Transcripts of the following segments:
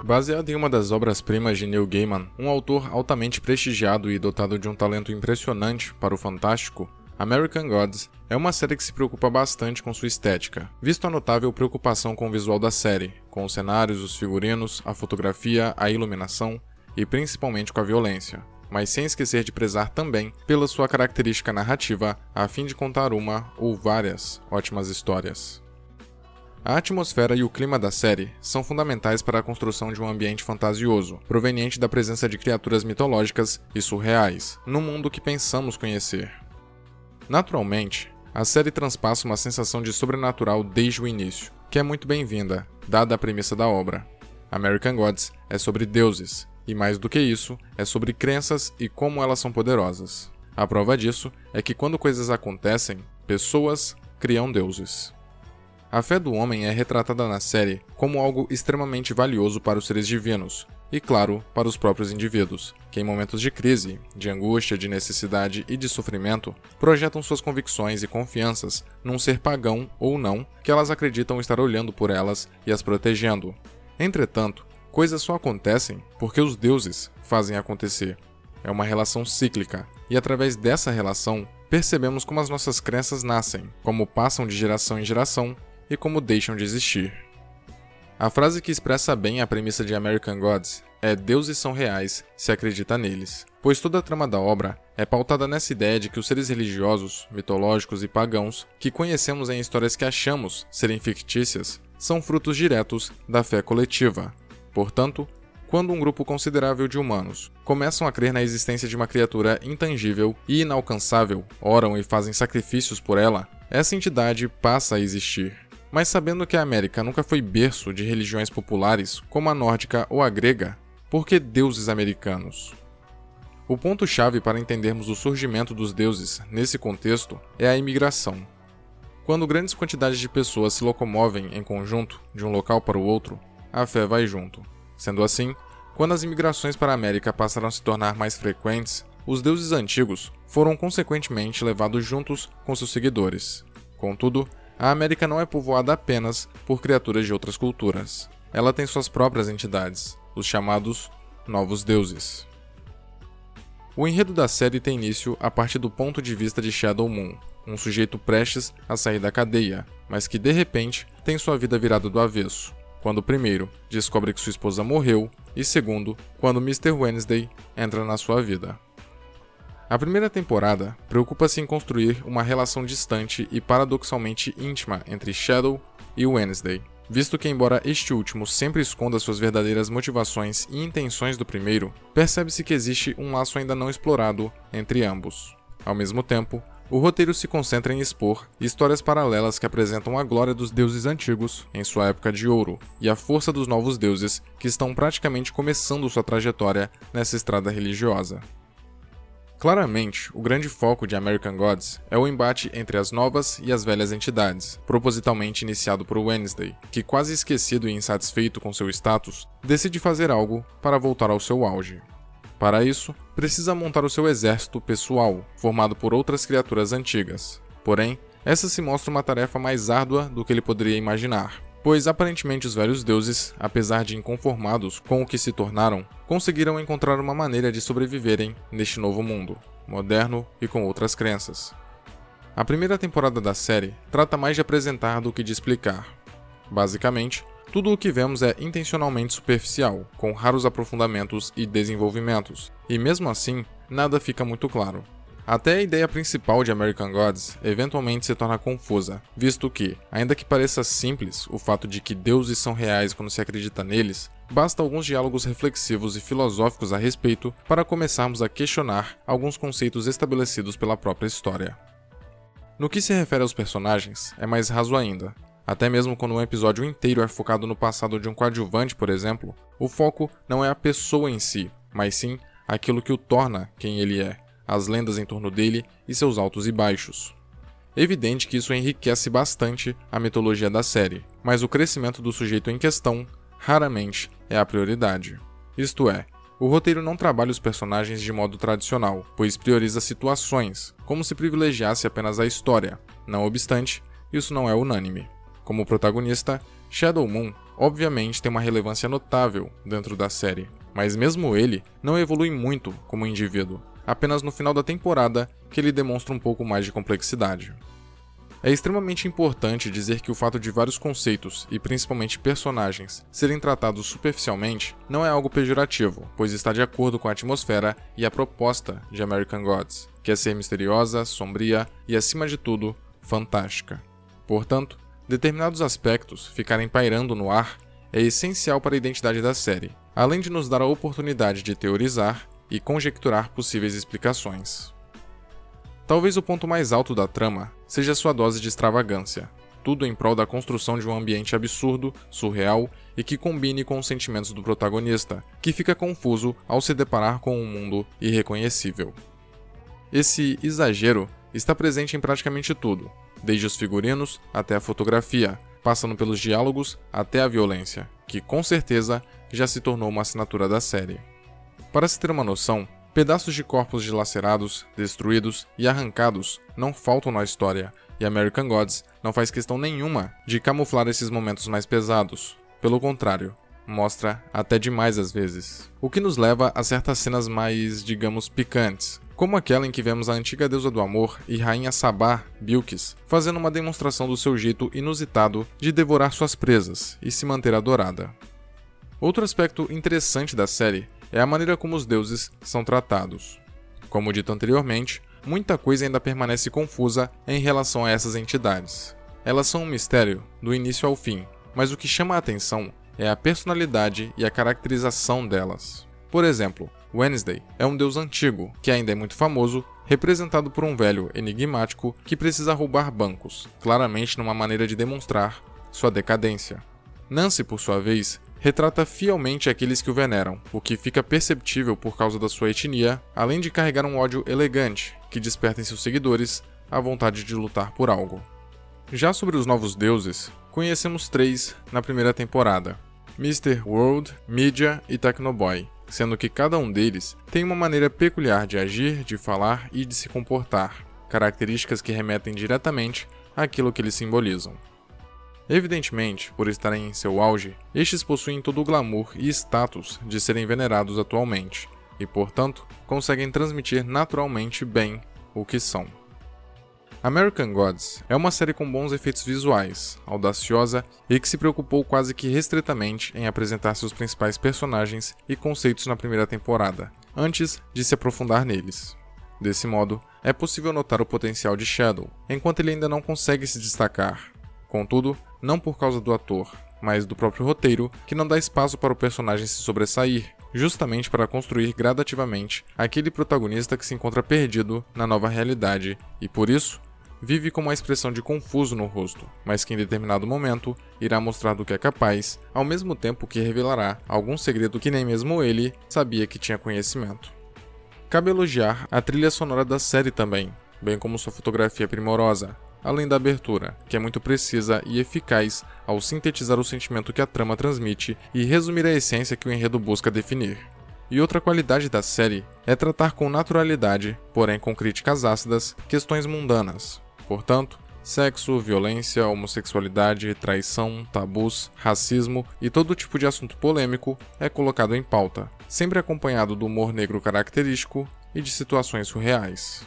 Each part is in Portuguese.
Baseado em uma das obras-primas de Neil Gaiman, um autor altamente prestigiado e dotado de um talento impressionante para o fantástico, American Gods é uma série que se preocupa bastante com sua estética, visto a notável preocupação com o visual da série, com os cenários, os figurinos, a fotografia, a iluminação e principalmente com a violência, mas sem esquecer de prezar também pela sua característica narrativa a fim de contar uma ou várias ótimas histórias. A atmosfera e o clima da série são fundamentais para a construção de um ambiente fantasioso, proveniente da presença de criaturas mitológicas e surreais, no mundo que pensamos conhecer. Naturalmente, a série transpassa uma sensação de sobrenatural desde o início, que é muito bem-vinda, dada a premissa da obra. American Gods é sobre deuses, e mais do que isso, é sobre crenças e como elas são poderosas. A prova disso é que quando coisas acontecem, pessoas criam deuses. A fé do homem é retratada na série como algo extremamente valioso para os seres divinos, e claro, para os próprios indivíduos, que em momentos de crise, de angústia, de necessidade e de sofrimento, projetam suas convicções e confianças num ser pagão ou não que elas acreditam estar olhando por elas e as protegendo. Entretanto, coisas só acontecem porque os deuses fazem acontecer. É uma relação cíclica, e através dessa relação, percebemos como as nossas crenças nascem, como passam de geração em geração, e como deixam de existir. A frase que expressa bem a premissa de American Gods é "deuses são reais se acredita neles", pois toda a trama da obra é pautada nessa ideia de que os seres religiosos, mitológicos e pagãos que conhecemos em histórias que achamos serem fictícias são frutos diretos da fé coletiva. Portanto, quando um grupo considerável de humanos começam a crer na existência de uma criatura intangível e inalcançável, oram e fazem sacrifícios por ela, essa entidade passa a existir. Mas sabendo que a América nunca foi berço de religiões populares como a nórdica ou a grega, por que deuses americanos? O ponto-chave para entendermos o surgimento dos deuses nesse contexto é a imigração. Quando grandes quantidades de pessoas se locomovem em conjunto de um local para o outro, a fé vai junto. Sendo assim, quando as imigrações para a América passaram a se tornar mais frequentes, os deuses antigos foram consequentemente levados juntos com seus seguidores. Contudo, a América não é povoada apenas por criaturas de outras culturas. Ela tem suas próprias entidades, os chamados Novos Deuses. O enredo da série tem início a partir do ponto de vista de Shadow Moon, um sujeito prestes a sair da cadeia, mas que de repente tem sua vida virada do avesso, quando primeiro descobre que sua esposa morreu e segundo, quando Mr. Wednesday entra na sua vida. A primeira temporada preocupa-se em construir uma relação distante e paradoxalmente íntima entre Shadow e Wednesday, visto que embora este último sempre esconda suas verdadeiras motivações e intenções do primeiro, percebe-se que existe um laço ainda não explorado entre ambos. Ao mesmo tempo, o roteiro se concentra em expor histórias paralelas que apresentam a glória dos deuses antigos em sua época de ouro e a força dos novos deuses que estão praticamente começando sua trajetória nessa estrada religiosa. Claramente, o grande foco de American Gods é o embate entre as novas e as velhas entidades, propositalmente iniciado por Wednesday, que, quase esquecido e insatisfeito com seu status, decide fazer algo para voltar ao seu auge. Para isso, precisa montar o seu exército pessoal, formado por outras criaturas antigas. Porém, essa se mostra uma tarefa mais árdua do que ele poderia imaginar, pois aparentemente os velhos deuses, apesar de inconformados com o que se tornaram, conseguiram encontrar uma maneira de sobreviverem neste novo mundo, moderno e com outras crenças. A primeira temporada da série trata mais de apresentar do que de explicar. Basicamente, tudo o que vemos é intencionalmente superficial, com raros aprofundamentos e desenvolvimentos, e mesmo assim, nada fica muito claro. Até a ideia principal de American Gods eventualmente se torna confusa, visto que, ainda que pareça simples o fato de que deuses são reais quando se acredita neles, basta alguns diálogos reflexivos e filosóficos a respeito para começarmos a questionar alguns conceitos estabelecidos pela própria história. No que se refere aos personagens, é mais raso ainda. Até mesmo quando um episódio inteiro é focado no passado de um coadjuvante, por exemplo, o foco não é a pessoa em si, mas sim aquilo que o torna quem ele é, as lendas em torno dele e seus altos e baixos. É evidente que isso enriquece bastante a mitologia da série, mas o crescimento do sujeito em questão raramente é a prioridade. Isto é, o roteiro não trabalha os personagens de modo tradicional, pois prioriza situações, como se privilegiasse apenas a história. Não obstante, isso não é unânime. Como protagonista, Shadow Moon obviamente tem uma relevância notável dentro da série, mas mesmo ele não evolui muito como indivíduo, apenas no final da temporada que ele demonstra um pouco mais de complexidade. É extremamente importante dizer que o fato de vários conceitos, e principalmente personagens, serem tratados superficialmente não é algo pejorativo, pois está de acordo com a atmosfera e a proposta de American Gods, que é ser misteriosa, sombria e, acima de tudo, fantástica. Portanto, determinados aspectos ficarem pairando no ar é essencial para a identidade da série, além de nos dar a oportunidade de teorizar e conjecturar possíveis explicações. Talvez o ponto mais alto da trama seja sua dose de extravagância, tudo em prol da construção de um ambiente absurdo, surreal e que combine com os sentimentos do protagonista, que fica confuso ao se deparar com um mundo irreconhecível. Esse exagero está presente em praticamente tudo, desde os figurinos até a fotografia, passando pelos diálogos até a violência, que com certeza já se tornou uma assinatura da série. Para se ter uma noção, pedaços de corpos dilacerados, destruídos e arrancados não faltam na história, e American Gods não faz questão nenhuma de camuflar esses momentos mais pesados. Pelo contrário, mostra até demais às vezes. O que nos leva a certas cenas mais, digamos, picantes, como aquela em que vemos a antiga deusa do amor e rainha Sabá, Bilquis, fazendo uma demonstração do seu jeito inusitado de devorar suas presas e se manter adorada. Outro aspecto interessante da série é a maneira como os deuses são tratados. Como dito anteriormente, muita coisa ainda permanece confusa em relação a essas entidades. Elas são um mistério do início ao fim, mas o que chama a atenção é a personalidade e a caracterização delas. Por exemplo, Wednesday é um deus antigo, que ainda é muito famoso, representado por um velho enigmático que precisa roubar bancos, claramente numa maneira de demonstrar sua decadência. Nancy, por sua vez, retrata fielmente aqueles que o veneram, o que fica perceptível por causa da sua etnia, além de carregar um ódio elegante, que desperta em seus seguidores a vontade de lutar por algo. Já sobre os novos deuses, conhecemos 3 na primeira temporada: Mr. World, Media e Technoboy, sendo que cada um deles tem uma maneira peculiar de agir, de falar e de se comportar, características que remetem diretamente àquilo que eles simbolizam. Evidentemente, por estarem em seu auge, estes possuem todo o glamour e status de serem venerados atualmente, e portanto, conseguem transmitir naturalmente bem o que são. American Gods é uma série com bons efeitos visuais, audaciosa e que se preocupou quase que restritamente em apresentar seus principais personagens e conceitos na primeira temporada, antes de se aprofundar neles. Desse modo, é possível notar o potencial de Shadow, enquanto ele ainda não consegue se destacar. Contudo, não por causa do ator, mas do próprio roteiro, que não dá espaço para o personagem se sobressair, justamente para construir gradativamente aquele protagonista que se encontra perdido na nova realidade e, por isso, vive com uma expressão de confuso no rosto, mas que em determinado momento irá mostrar do que é capaz, ao mesmo tempo que revelará algum segredo que nem mesmo ele sabia que tinha conhecimento. Cabe elogiar a trilha sonora da série também, bem como sua fotografia primorosa, além da abertura, que é muito precisa e eficaz ao sintetizar o sentimento que a trama transmite e resumir a essência que o enredo busca definir. E outra qualidade da série é tratar com naturalidade, porém com críticas ácidas, questões mundanas. Portanto, sexo, violência, homossexualidade, traição, tabus, racismo e todo tipo de assunto polêmico é colocado em pauta, sempre acompanhado do humor negro característico e de situações surreais.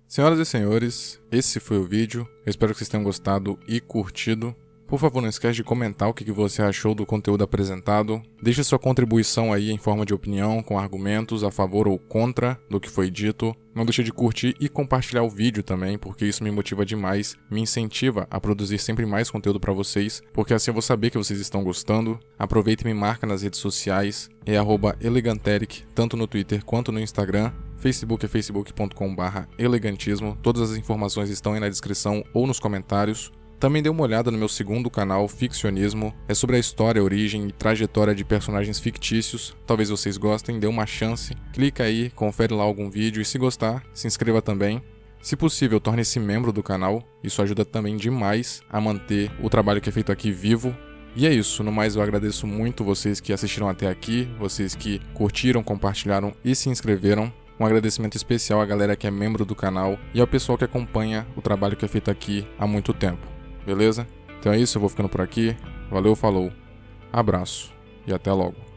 Senhoras e senhores, esse foi o vídeo, eu espero que vocês tenham gostado e curtido. Por favor, não esquece de comentar o que você achou do conteúdo apresentado. Deixe sua contribuição aí em forma de opinião, com argumentos a favor ou contra do que foi dito. Não deixe de curtir e compartilhar o vídeo também, porque isso me motiva demais, me incentiva a produzir sempre mais conteúdo para vocês, porque assim eu vou saber que vocês estão gostando. Aproveita e me marca nas redes sociais, é @eleganteric, tanto no Twitter quanto no Instagram. Facebook é facebook.com/elegantismo, todas as informações estão aí na descrição ou nos comentários. Também dê uma olhada no meu segundo canal, Ficcionismo, é sobre a história, origem e trajetória de personagens fictícios, talvez vocês gostem, dê uma chance, clica aí, confere lá algum vídeo e se gostar, se inscreva também. Se possível, torne-se membro do canal, isso ajuda também demais a manter o trabalho que é feito aqui vivo. E é isso, no mais eu agradeço muito vocês que assistiram até aqui, vocês que curtiram, compartilharam e se inscreveram. Um agradecimento especial à galera que é membro do canal e ao pessoal que acompanha o trabalho que é feito aqui há muito tempo, beleza? Então é isso, eu vou ficando por aqui. Valeu, falou, abraço e até logo.